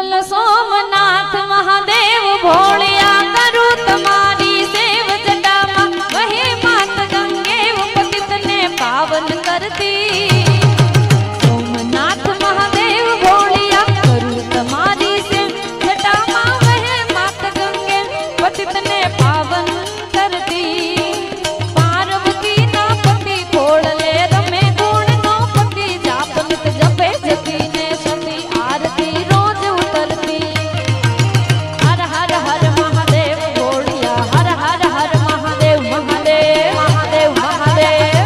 बोल सोमनाथ महादेव भोलिया करूं तुम्हारी सेव जटा वही मात गंगे पतित ने पावन करती। सोमनाथ महादेव भोलिया करूं तुम्हारी सेव जटा वही मात गंगे पतित ने पावन करती। पार्वती ना पति खोल ले रमे गुण नो पति जापनित जपे जपी ने सती आरती रोज उतरती। हर हर हर महादेव भोलिया हर हर हर महादेव महादेव महादेव महादेव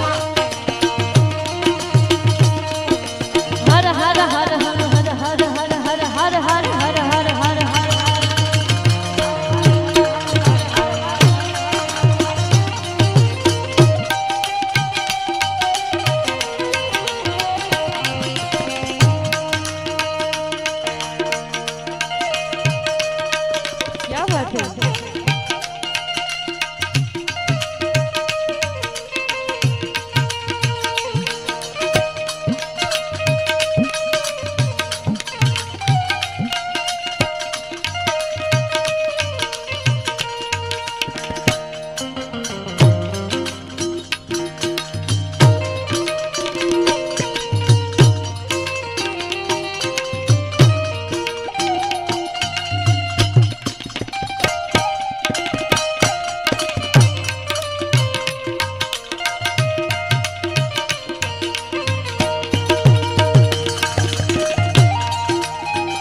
हर हर हर हर हर हर हर हर हर हर हर हर हर हर क्या बात है।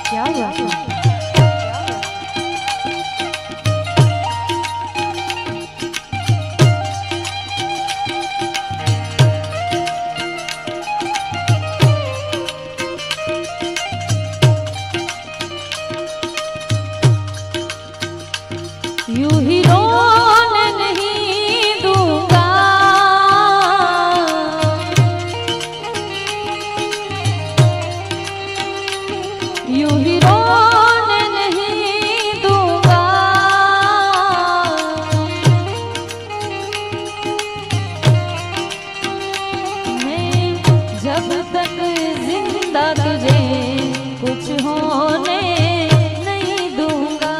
क्या हुआ? यूं ही रोने नहीं दूंगा, यूं ही रोने नहीं दूंगा। मैं जब तक जिंदा तुझे कुछ होने नहीं दूंगा।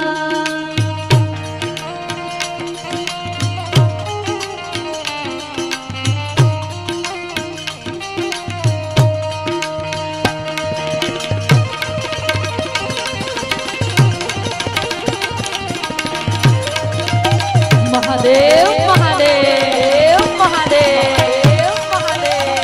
महादेव महादेव महादेव महादेव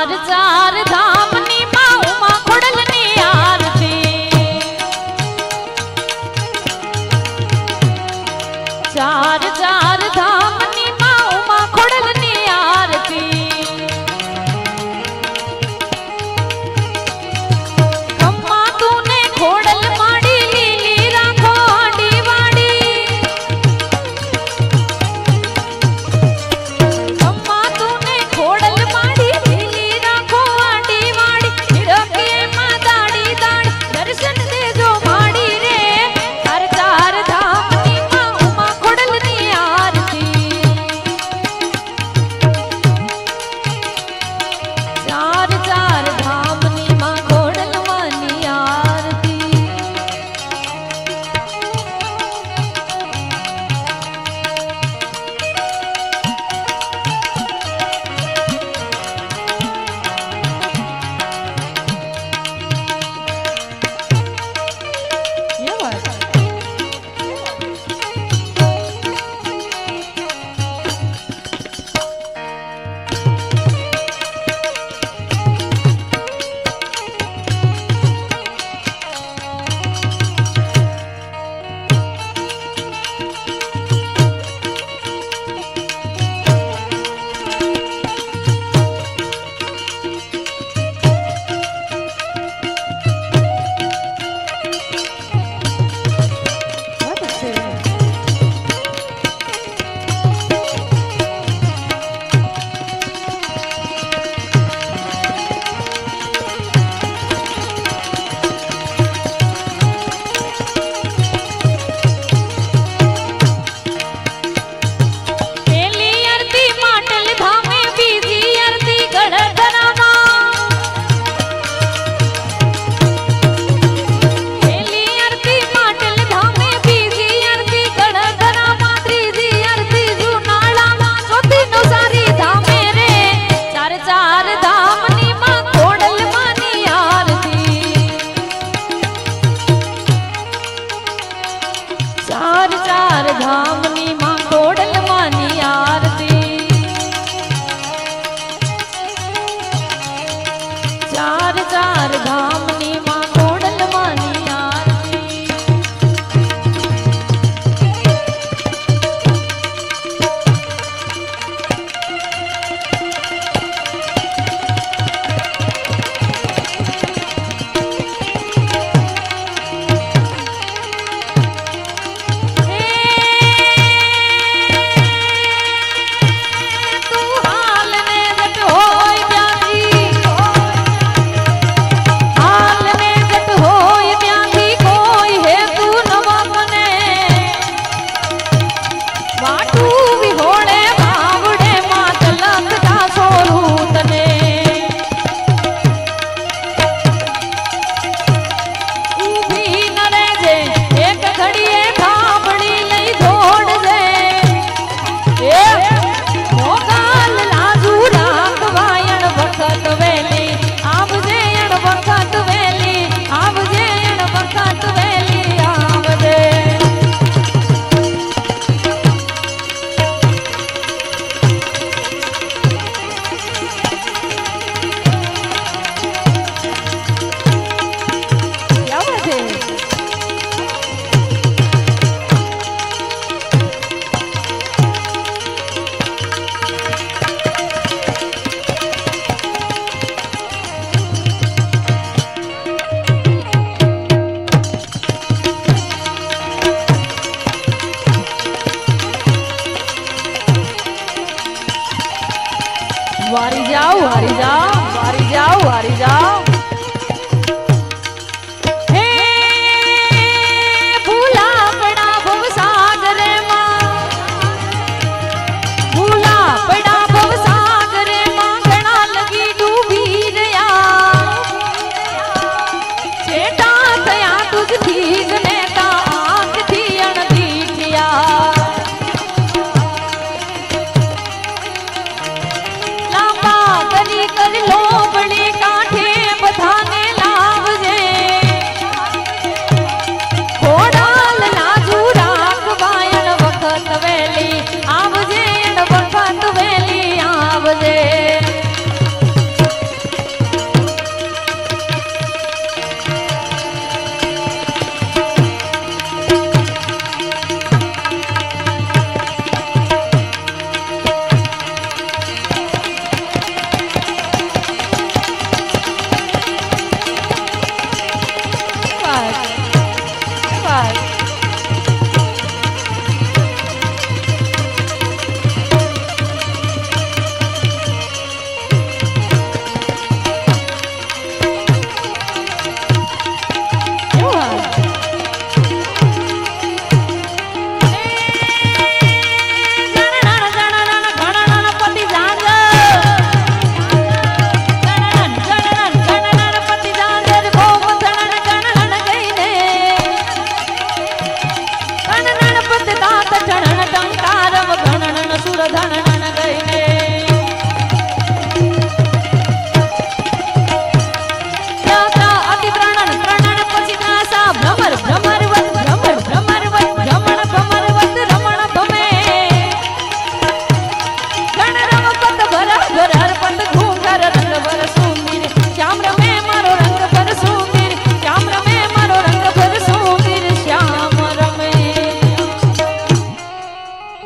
चार चार धामनी मां उमा खोडलनी आरती चार चार धामनी मां उमा खोडलनी आरती कम्मा तूने खोडल माड़ी लीली राखो आडी वाड़ी कम्मा तूने खोडल माड़ी लीली राखो आडी वाड़ी हिरके मां दाड़ी दाड़ी दर्शन दे जो माड़ी रे चार चार धामनी मां उमा खोडलनी आरती चार चार धामनी मां खोडलवानी आरती ये बात बहुत अच्छे है पहली आरती माटल धामे बीजी आरती गढ़धरामा पहली आरती माटल धामे बीजी आरती गढ़धरामा त्रीजी आरती जुनाळामा चौथी नवसारी धामे रे चार चार धामनी मां खोडलमानी आरती चार चार धामनी मां खोडलमानी आरती चार चार धामनी मां खोडलमानी आरती तू हाल ने जट होय ब्याधी हाल ने जट होय ब्याधी कोई है तू नवा मने वाटू विहोळे भावडे मां तलक दा सोरू तने ऊभी न रहेजे एक घड़ीए थांभड़ी लई दौड़ जे ए मोगाल लाजू राखवायण वखत वेली आवजे अण वखत वेली आवजे अण वखत वेली आवजे क्या बात है वारी जाओ वारी जाओ वारी जाओ वारी जाओ